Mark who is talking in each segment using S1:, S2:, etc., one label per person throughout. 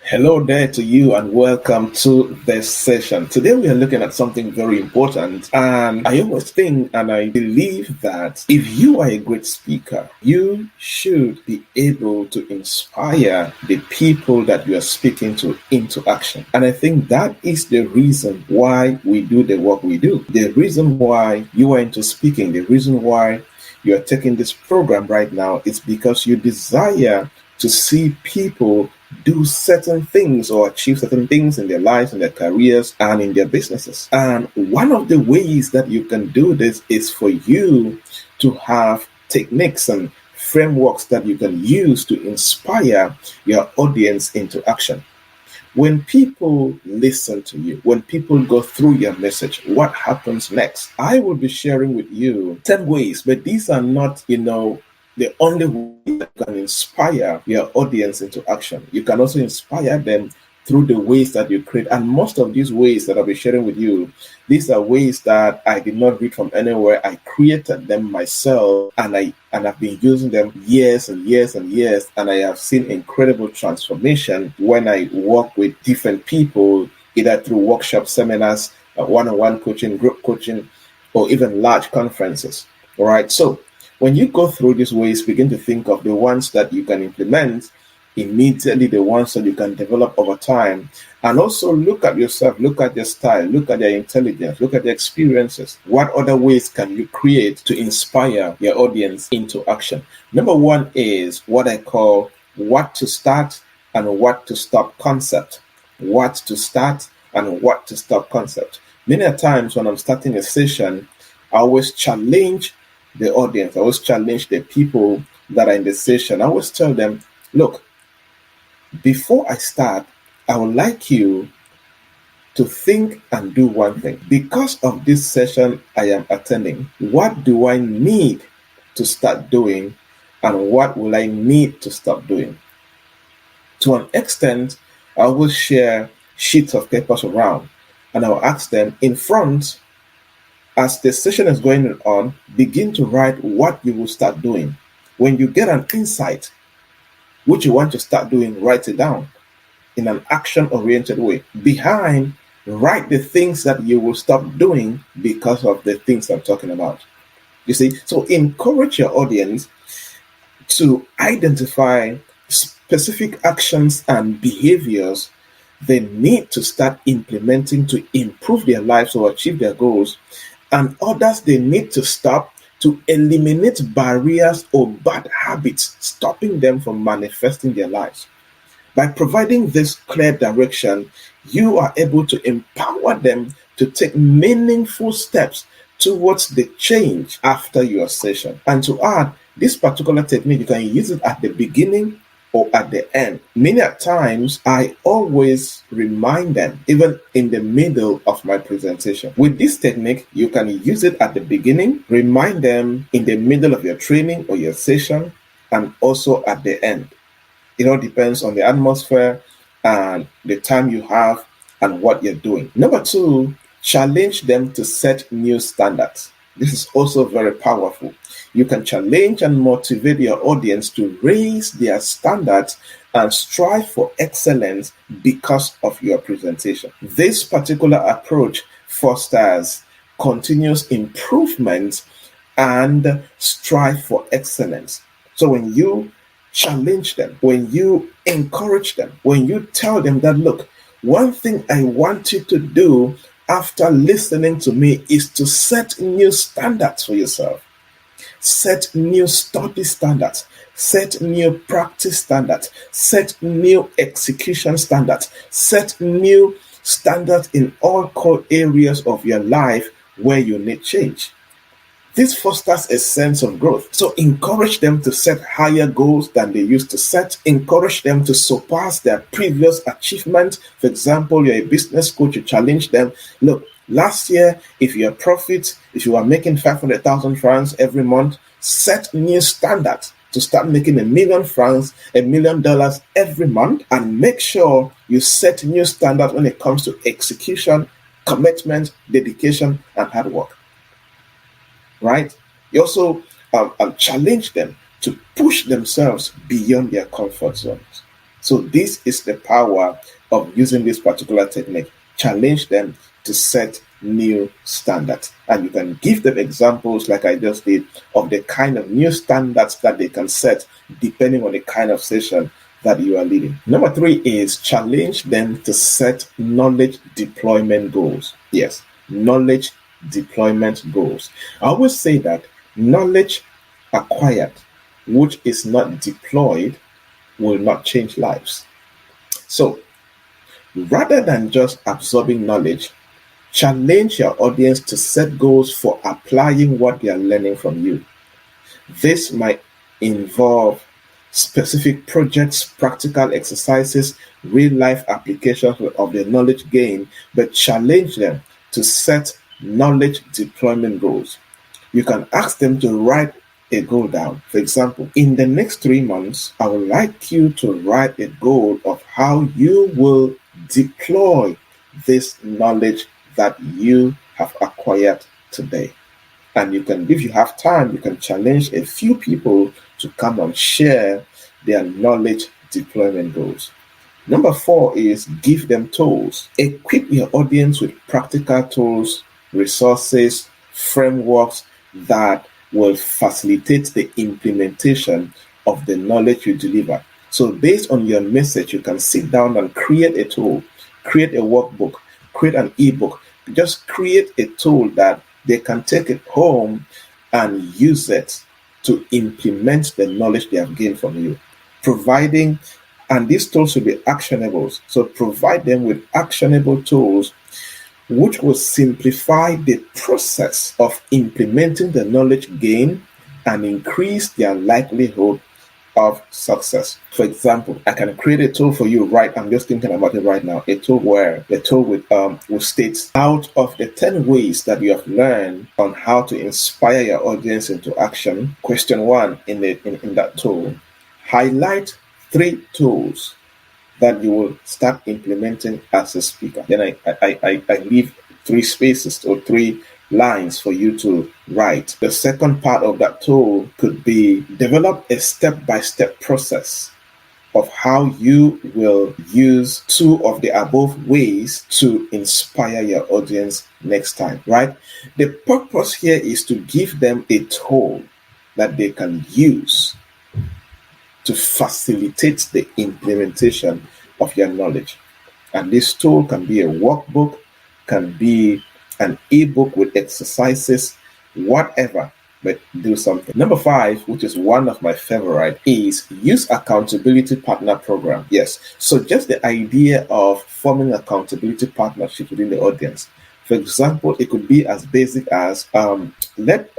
S1: Hello there to you and welcome to this session. Today we are looking at something very important, and I always think and I believe that if you are a great speaker, you should be able to inspire the people that you are speaking to into action. And I think that is the reason why we do the work we do. The reason why you are into speaking, the reason why you are taking this program right now is because you desire to see people do certain things or achieve certain things in their lives, in their careers, and in their businesses. And one of the ways that you can do this is for you to have techniques and frameworks that you can use to inspire your audience into action. When people listen to you, when people go through your message, what happens next? I will be sharing with you 10 ways, but these are not, the only way that can inspire your audience into action. You can also inspire them through the ways that you create. And most of these ways that I'll be sharing with you, these are ways that I did not read from anywhere. I created them myself, and I've been using them years and years and years. And I have seen incredible transformation when I work with different people, either through workshops, seminars, one-on-one coaching, group coaching, or even large conferences. All right. So when you go through these ways, begin to think of the ones that you can implement immediately, the ones that you can develop over time, and also look at yourself, look at your style, look at your intelligence, look at your experiences. What other ways can you create to inspire your audience into action? Number one is what I call what to start and what to stop concept. What to start and what to stop concept. Many times when I'm starting a session, I always challenge the audience. I always challenge the people that are in the session. I always tell them, look, before I start, I would like you to think and do one thing. Because of this session I am attending, what do I need to start doing and what will I need to stop doing? To an extent, I will share sheets of papers around and I'll ask them in front, as the session is going on, begin to write what you will start doing. When you get an insight, which you want to start doing, write it down in an action-oriented way. Behind, write the things that you will stop doing because of the things I'm talking about. You see, so encourage your audience to identify specific actions and behaviors they need to start implementing to improve their lives or achieve their goals, and others they need to stop to eliminate barriers or bad habits, stopping them from manifesting their lives. By providing this clear direction, you are able to empower them to take meaningful steps towards the change after your session. And to add, this particular technique, you can use it at the beginning or at the end. Many times, I always remind them, even in the middle of my presentation. With this technique, you can use it at the beginning, remind them in the middle of your training or your session, and also at the end. It all depends on the atmosphere and the time you have and what you're doing. Number two, challenge them to set new standards. This is also very powerful. You can challenge and motivate your audience to raise their standards and strive for excellence because of your presentation. This particular approach fosters continuous improvement and strive for excellence. So when you challenge them, when you encourage them, when you tell them that, look, one thing I want you to do after listening to me is to set new standards for yourself. Set new study standards, set new practice standards, set new execution standards, set new standards in all core areas of your life where you need change. This fosters a sense of growth. So encourage them to set higher goals than they used to set. Encourage them to surpass their previous achievement. For example, you're a business coach, you challenge them. Look, last year, if you are making 500,000 francs every month, set new standards to start making $1 million francs, $1 million every month, and make sure you set new standards when it comes to execution, commitment, dedication, and hard work. Right? You also challenge them to push themselves beyond their comfort zones. So this is the power of using this particular technique. Challenge them to set new standards. And you can give them examples, like I just did, of the kind of new standards that they can set depending on the kind of session that you are leading. Number 3 is challenge them to set knowledge deployment goals. Yes, knowledge deployment goals. I always say that knowledge acquired, which is not deployed, will not change lives. So rather than just absorbing knowledge, challenge your audience to set goals for applying what they are learning from you. This might involve specific projects, practical exercises, real-life applications of the knowledge gained, but challenge them to set knowledge deployment goals. You can ask them to write a goal down. For example, in the next 3 months, I would like you to write a goal of how you will deploy this knowledge that you have acquired today. And you can, if you have time, you can challenge a few people to come and share their knowledge deployment goals. Number 4 is give them tools. Equip your audience with practical tools, resources, frameworks that will facilitate the implementation of the knowledge you deliver. So based on your message, you can sit down and create a tool, create a workbook, create an ebook. Just create a tool that they can take it home and use it to implement the knowledge they have gained from you. And these tools will be actionable. So provide them with actionable tools which will simplify the process of implementing the knowledge gained and increase their likelihood of success. For example, I can create a tool for you, right? I'm just thinking about it right now. A tool will state, out of the 10 ways that you have learned on how to inspire your audience into action, question 1 in that tool, highlight 3 tools that you will start implementing as a speaker. Then I leave 3 spaces or 3 lines for you to write. The second part of that tool could be develop a step-by-step process of how you will use 2 of the above ways to inspire your audience next time, right? The purpose here is to give them a tool that they can use to facilitate the implementation of your knowledge. And this tool can be a workbook, can be an ebook with exercises, whatever, but do something. Number 5, which is one of my favorite, is use accountability partner program. Yes, so just the idea of forming accountability partnerships within the audience. For example, it could be as basic as let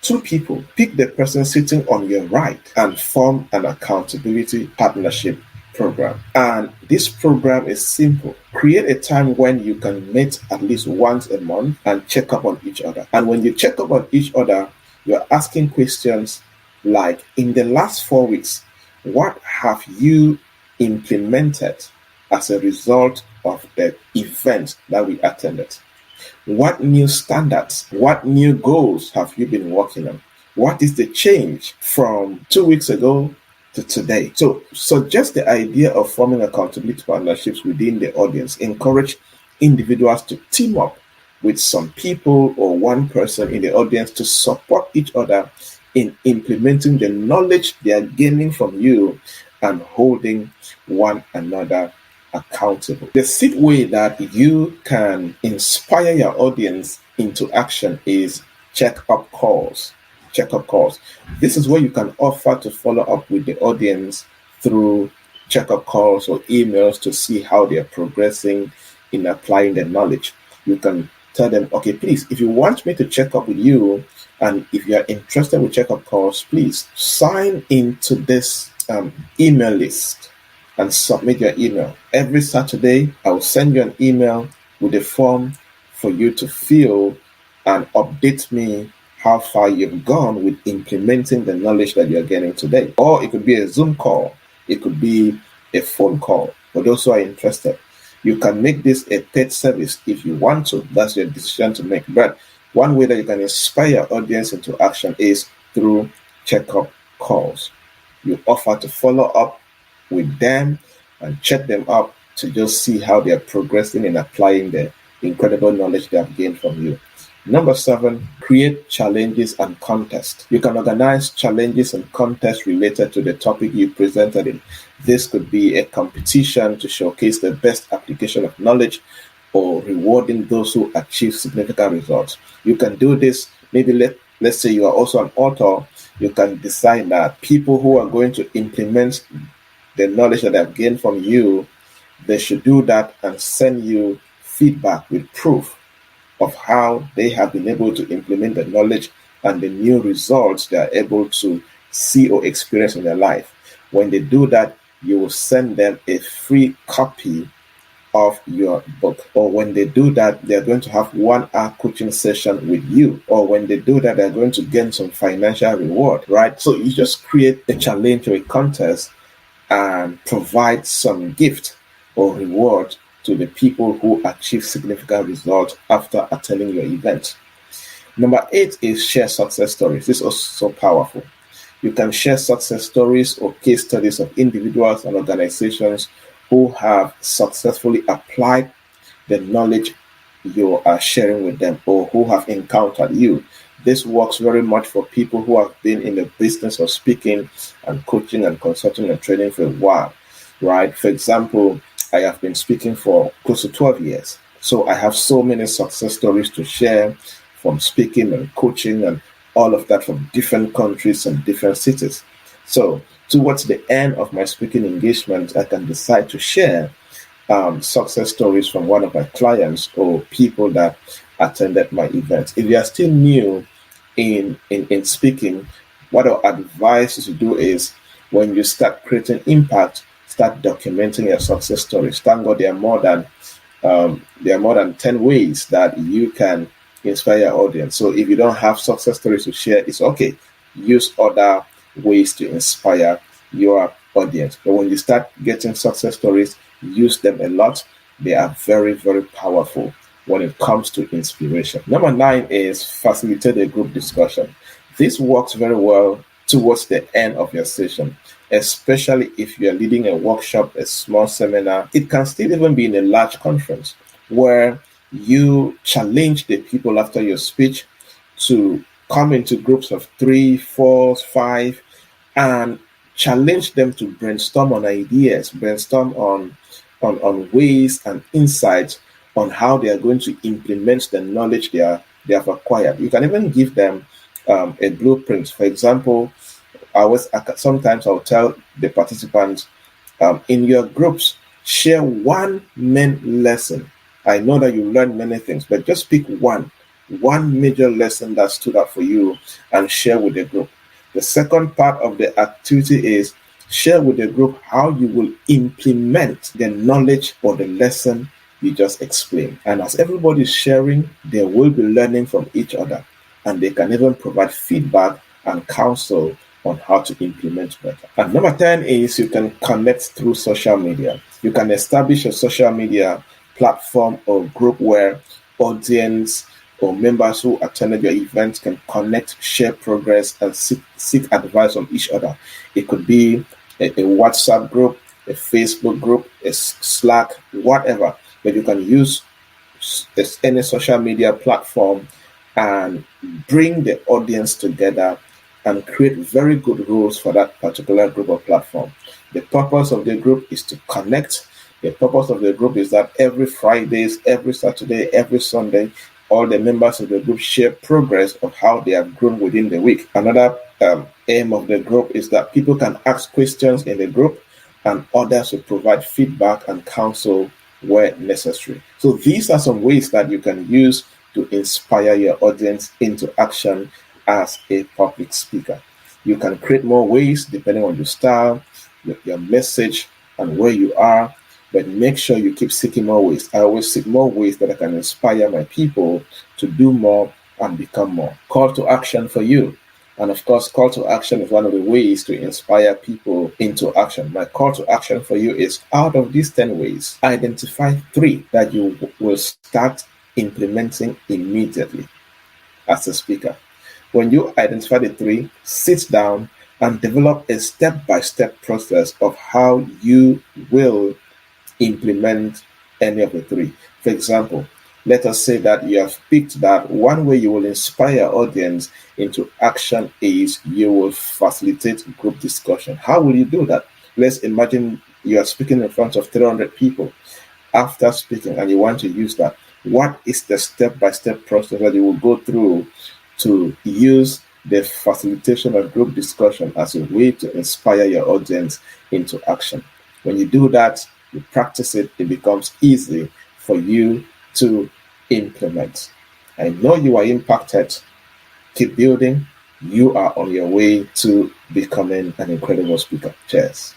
S1: 2 people pick the person sitting on your right and form an accountability partnership program. And this program is simple. Create a time when you can meet at least once a month and check up on each other. And when you check up on each other, you're asking questions like, in the last 4 weeks, what have you implemented as a result of the event that we attended? What new standards, what new goals have you been working on? What is the change from 2 weeks ago to today? So just the idea of forming accountability partnerships within the audience, encourage individuals to team up with some people or one person in the audience to support each other in implementing the knowledge they are gaining from you and holding one another accountable. The 6th way that you can inspire your audience into action is check-up calls. Check-up calls. This is where you can offer to follow up with the audience through check-up calls or emails to see how they are progressing in applying the knowledge. You can tell them, okay, please, if you want me to check up with you, and if you are interested with check-up calls, please sign into this email list and submit your email. Every Saturday, I will send you an email with a form for you to fill and update me how far you've gone with implementing the knowledge that you're getting today. Or it could be a Zoom call. It could be a phone call for those who are interested. You can make this a paid service if you want to. That's your decision to make. But one way that you can inspire your audience into action is through checkup calls. You offer to follow up with them and check them up to just see how they are progressing in applying the incredible knowledge they have gained from you. Number 7, create challenges and contests. You can organize challenges and contests related to the topic you presented in. This could be a competition to showcase the best application of knowledge or rewarding those who achieve significant results. You can do this, maybe let's say you are also an author. You can decide that people who are going to implement the knowledge that I've gained from you, they should do that and send you feedback with proof of how they have been able to implement the knowledge and the new results they are able to see or experience in their life. When they do that, you will send them a free copy of your book. Or when they do that, they're going to have 1-hour coaching session with you. Or when they do that, they're going to gain some financial reward, right? So you just create a challenge or a contest and provide some gift or reward to the people who achieve significant results after attending your event. Number 8 is share success stories. This is also powerful. You can share success stories or case studies of individuals and organizations who have successfully applied the knowledge you are sharing with them or who have encountered you. This works very much for people who have been in the business of speaking and coaching and consulting and training for a while, right? For example, I have been speaking for close to 12 years. So I have so many success stories to share from speaking and coaching and all of that from different countries and different cities. So towards the end of my speaking engagement, I can decide to share success stories from one of my clients or people that attended my event. If you are still new in speaking, what I advise you to do is when you start creating impact, start documenting your success stories. Thank God there are more than 10 ways that you can inspire your audience. So if you don't have success stories to share, it's okay. Use other ways to inspire your audience. But when you start getting success stories, use them a lot. They are very, very powerful when it comes to inspiration. Number 9 is facilitate a group discussion. This works very well towards the end of your session, especially if you're leading a workshop, a small seminar. It can still even be in a large conference where you challenge the people after your speech to come into groups of 3, 4, 5, and challenge them to brainstorm on ideas, brainstorm on ways and insights on how they are going to implement the knowledge they have acquired. You can even give them a blueprint. For example, sometimes I'll tell the participants in your groups, share one main lesson. I know that you learn many things, but just pick one major lesson that stood out for you and share with the group. The second part of the activity is share with the group how you will implement the knowledge or the lesson you just explained. And as everybody is sharing, they will be learning from each other, and they can even provide feedback and counsel on how to implement better. And number 10 is you can connect through social media. You can establish a social media platform or group where audience or members who attended your event can connect, share progress, and seek advice from each other. It could be a WhatsApp group, a Facebook group, a Slack, whatever. But you can use any social media platform and bring the audience together and create very good rules for that particular group or platform. The purpose of the group is to connect. The purpose of the group is that every Fridays, every Saturday, every Sunday, all the members of the group share progress of how they have grown within the week. Another aim of the group is that people can ask questions in the group and others will provide feedback and counsel where necessary. So these are some ways that you can use to inspire your audience into action as a public speaker. You can create more ways depending on your style, your message, and where you are, but make sure you keep seeking more ways. I always seek more ways that I can inspire my people to do more and become more. Call to action for you. And of course, call to action is one of the ways to inspire people into action. My call to action for you is, out of these 10 ways, identify 3 that you will start implementing immediately as a speaker. When you identify the 3, sit down and develop a step-by-step process of how you will implement any of the three. For example, let us say that you have picked that one way you will inspire audience into action is you will facilitate group discussion. How will you do that? Let's imagine you are speaking in front of 300 people. After speaking and you want to use that, what is the step-by-step process that you will go through to use the facilitation of group discussion as a way to inspire your audience into action? When you do that, you practice it, it becomes easy for you to implement. I know you are impacted. Keep building. You are on your way to becoming an incredible speaker. Cheers.